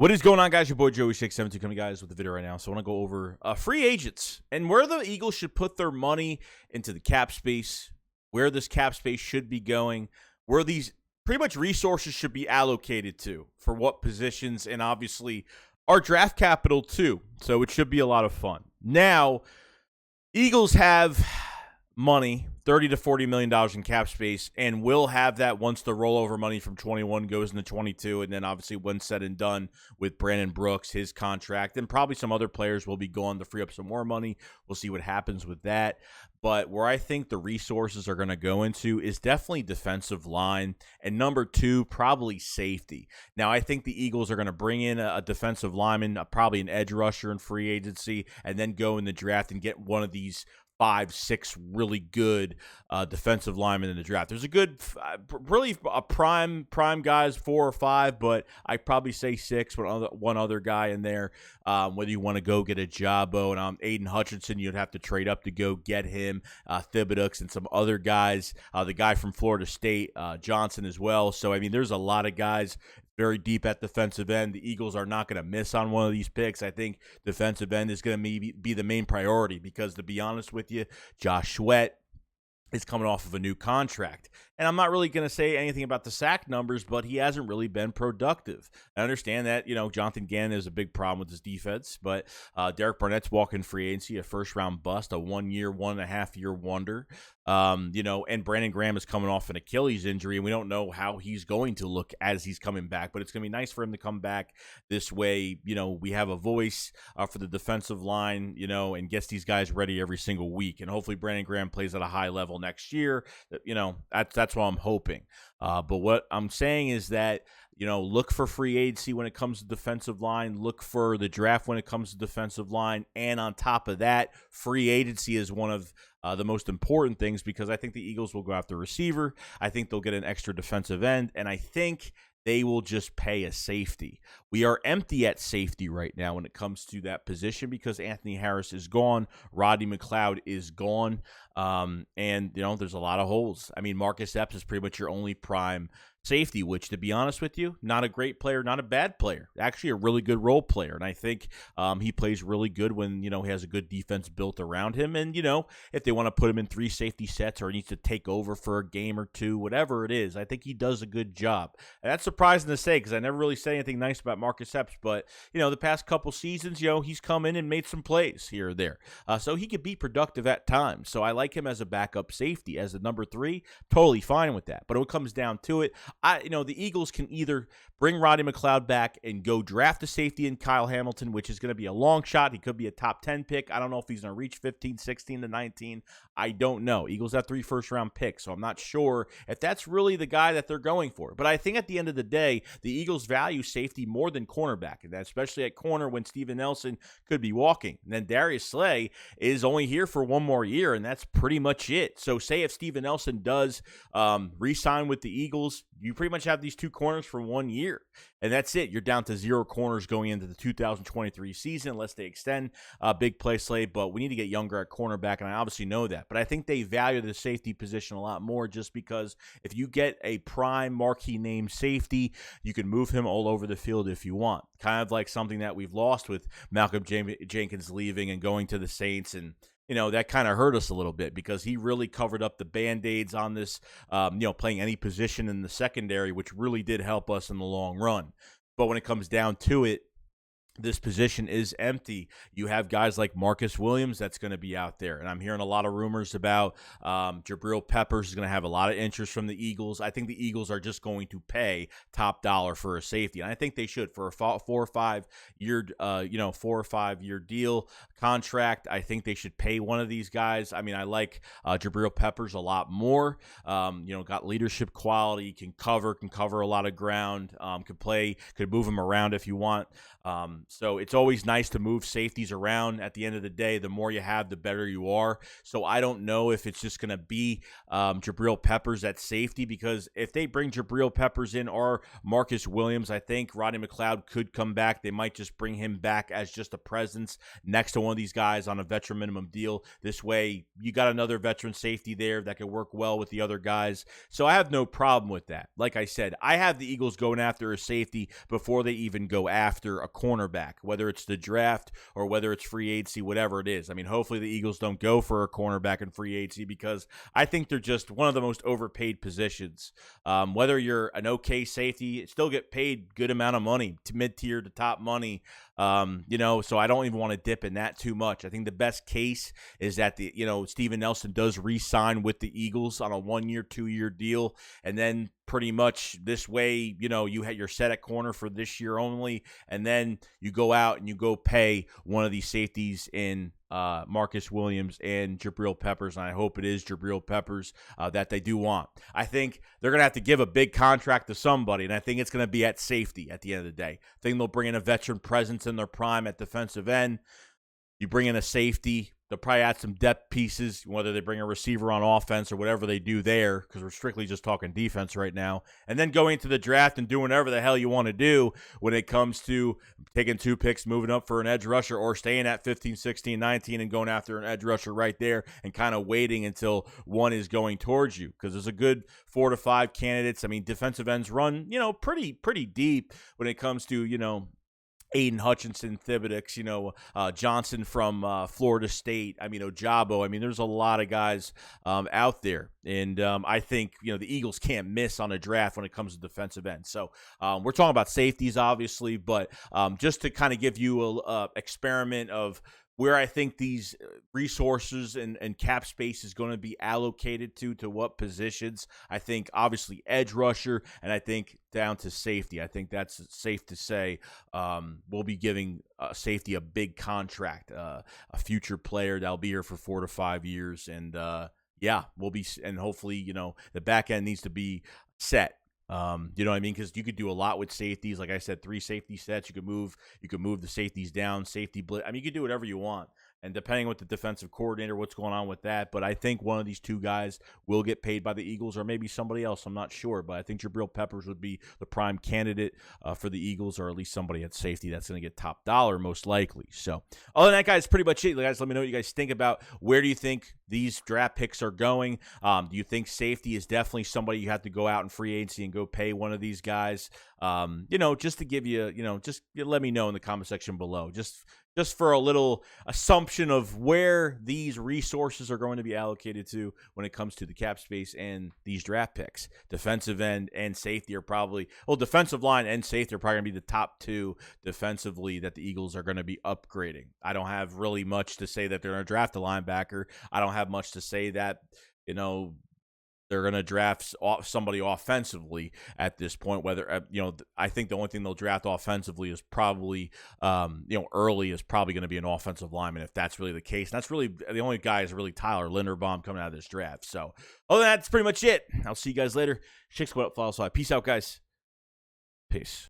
What is going on, guys? Your boy Joey 672 coming, guys, with the video right now. So I want to go over free agents and where the Eagles should put their money into the cap space, where this cap space should be going, where these pretty much resources should be allocated to for what positions, and obviously our draft capital too. So it should be a lot of fun. Now, Eagles have money, $30 to $40 million in cap space, and will have that once the rollover money from 21 goes into 22, and then obviously when said and done with Brandon Brooks, his contract, and probably some other players will be gone to free up some more money. We'll see what happens with that. But where I think the resources are going to go into is definitely defensive line, and number two, probably safety. Now, I think the Eagles are going to bring in a defensive lineman, probably an edge rusher in free agency, and then go in the draft and get one of these 5-6 really good defensive linemen in the draft. There's a good, really a prime guys 4 or 5, but I'd probably say 6 with one other guy in there. Whether you want to go get a Jabbo and Aiden Hutchinson, you'd have to trade up to go get him. Thibodeaux and some other guys. The guy from Florida State, Johnson as well. So, I mean, there's a lot of guys very deep at defensive end. The Eagles are not going to miss on one of these picks. I think defensive end is going to be the main priority because, to be honest with you, Josh Sweat is coming off of a new contract. And I'm not really going to say anything about the sack numbers, but he hasn't really been productive. I understand that, Jonathan Gannon is a big problem with his defense, but Derek Barnett's walking free agency, a first-round bust, a 1-year, 1.5-year wonder. And Brandon Graham is coming off an Achilles injury, and we don't know how he's going to look as he's coming back, but it's going to be nice for him to come back this way. We have a voice for the defensive line, and gets these guys ready every single week, and hopefully Brandon Graham plays at a high level next year. That's what I'm hoping. But what I'm saying is that, look for free agency when it comes to defensive line. Look for the draft when it comes to defensive line. And on top of that, free agency is one of the most important things because I think the Eagles will go after receiver. I think they'll get an extra defensive end. And I think they will just pay a safety. We are empty at safety right now when it comes to that position because Anthony Harris is gone. Rodney McLeod is gone. And there's a lot of holes. I mean, Marcus Epps is pretty much your only prime safety, which, to be honest with you, not a great player, not a bad player, actually a really good role player. And I think he plays really good when, he has a good defense built around him. And, if they want to put him in 3 safety sets or he needs to take over for a game or 2, whatever it is, I think he does a good job. And that's surprising to say because I never really said anything nice about Marcus Epps. But, the past couple seasons, he's come in and made some plays here or there. So he could be productive at times. So I like him as a backup safety. As a number 3, totally fine with that. But when it comes down to it, the Eagles can either bring Rodney McLeod back and go draft a safety in Kyle Hamilton, which is going to be a long shot. He could be a top 10 pick. I don't know if he's going to reach 15, 16 to 19. I don't know. Eagles have 3 first-round picks, so I'm not sure if that's really the guy that they're going for. But I think at the end of the day, the Eagles value safety more than cornerback, and especially at corner when Steven Nelson could be walking. And then Darius Slay is only here for 1 more year, and that's pretty much it. So say if Steven Nelson does re-sign with the Eagles, you pretty much have these 2 corners for 1 year. And that's it. You're down to 0 corners going into the 2023 season unless they extend a big play slate. But we need to get younger at cornerback, and I obviously know that. But I think they value the safety position a lot more just because if you get a prime marquee name safety, you can move him all over the field if you want. Kind of like something that we've lost with Malcolm Jenkins leaving and going to the Saints, and that kind of hurt us a little bit because he really covered up the Band-Aids on this, playing any position in the secondary, which really did help us in the long run. But when it comes down to it, this position is empty. You have guys like Marcus Williams that's going to be out there. And I'm hearing a lot of rumors about Jabril Peppers is going to have a lot of interest from the Eagles. I think the Eagles are just going to pay top dollar for a safety. And I think they should for a 4 or 5 year, 4 or 5 year deal contract. I think they should pay one of these guys. I mean, I like Jabril Peppers a lot more. Got leadership quality, can cover a lot of ground, could move him around if you want. So it's always nice to move safeties around. At the end of the day, the more you have, the better you are. So I don't know if it's just going to be Jabril Peppers at safety, because if they bring Jabril Peppers in or Marcus Williams, I think Rodney McLeod could come back. They might just bring him back as just a presence next to one of these guys on a veteran minimum deal. This way, you got another veteran safety there that could work well with the other guys. So I have no problem with that. Like I said, I have the Eagles going after a safety before they even go after a cornerback, whether it's the draft or whether it's free agency, whatever it is. I mean, hopefully the Eagles don't go for a cornerback in free agency, because I think they're just one of the most overpaid positions. Whether you're an okay safety, still get paid good amount of money, to mid-tier to top money. So I don't even want to dip in that too much. I think the best case is that Steven Nelson does re-sign with the Eagles on a 1-year, 2-year deal, and then pretty much this way, you're set at corner for this year only, and then you go out and you go pay one of these safeties in Marcus Williams and Jabril Peppers, and I hope it is Jabril Peppers that they do want. I think they're going to have to give a big contract to somebody, and I think it's going to be at safety at the end of the day. I think they'll bring in a veteran presence in their prime at defensive end. You bring in a safety. They'll probably add some depth pieces, whether they bring a receiver on offense or whatever they do there, because we're strictly just talking defense right now. And then going into the draft and doing whatever the hell you want to do when it comes to taking 2 picks, moving up for an edge rusher, or staying at 15, 16, 19 and going after an edge rusher right there and kind of waiting until one is going towards you, because there's a good 4 to 5 candidates. I mean, defensive ends run, pretty deep when it comes to, Aiden Hutchinson, Thibodeaux, Johnson from Florida State. I mean, Ojabo. I mean, there's a lot of guys out there. And I think, the Eagles can't miss on a draft when it comes to defensive end. So we're talking about safeties, obviously, but just to kind of give you a experiment of where I think these resources and cap space is going to be allocated to what positions. I think obviously edge rusher, and I think down to safety. I think that's safe to say. We'll be giving safety a big contract, a future player that'll be here for 4 to 5 years, and we'll be, and hopefully the back end needs to be set. You know what I mean? Because you could do a lot with safeties. Like I said, 3 safety sets. You could move the safeties down, safety blitz. I mean, you could do whatever you want. And depending on what the defensive coordinator, what's going on with that. But I think one of these 2 guys will get paid by the Eagles, or maybe somebody else. I'm not sure. But I think Jabril Peppers would be the prime candidate for the Eagles, or at least somebody at safety that's going to get top dollar most likely. So other than that, guys, pretty much it. Guys, let me know what you guys think about where do you think these draft picks are going. Do you think safety is definitely somebody you have to go out in free agency and go pay one of these guys? Just to give you, just let me know in the comment section below. Just for a little assumption of where these resources are going to be allocated to when it comes to the cap space and these draft picks. Defensive end and safety are probably, defensive line and safety are probably going to be the top 2 defensively that the Eagles are going to be upgrading. I don't have really much to say that they're going to draft a linebacker. I don't have much to say that, they're going to draft somebody offensively at this point. Whether, I think the only thing they'll draft offensively is probably, early is probably going to be an offensive lineman, if that's really the case. And that's really the only guy is really Tyler Linderbaum coming out of this draft. So, other than that, that's pretty much it. I'll see you guys later. SHAKESQUAD, follow us. Peace out, guys. Peace.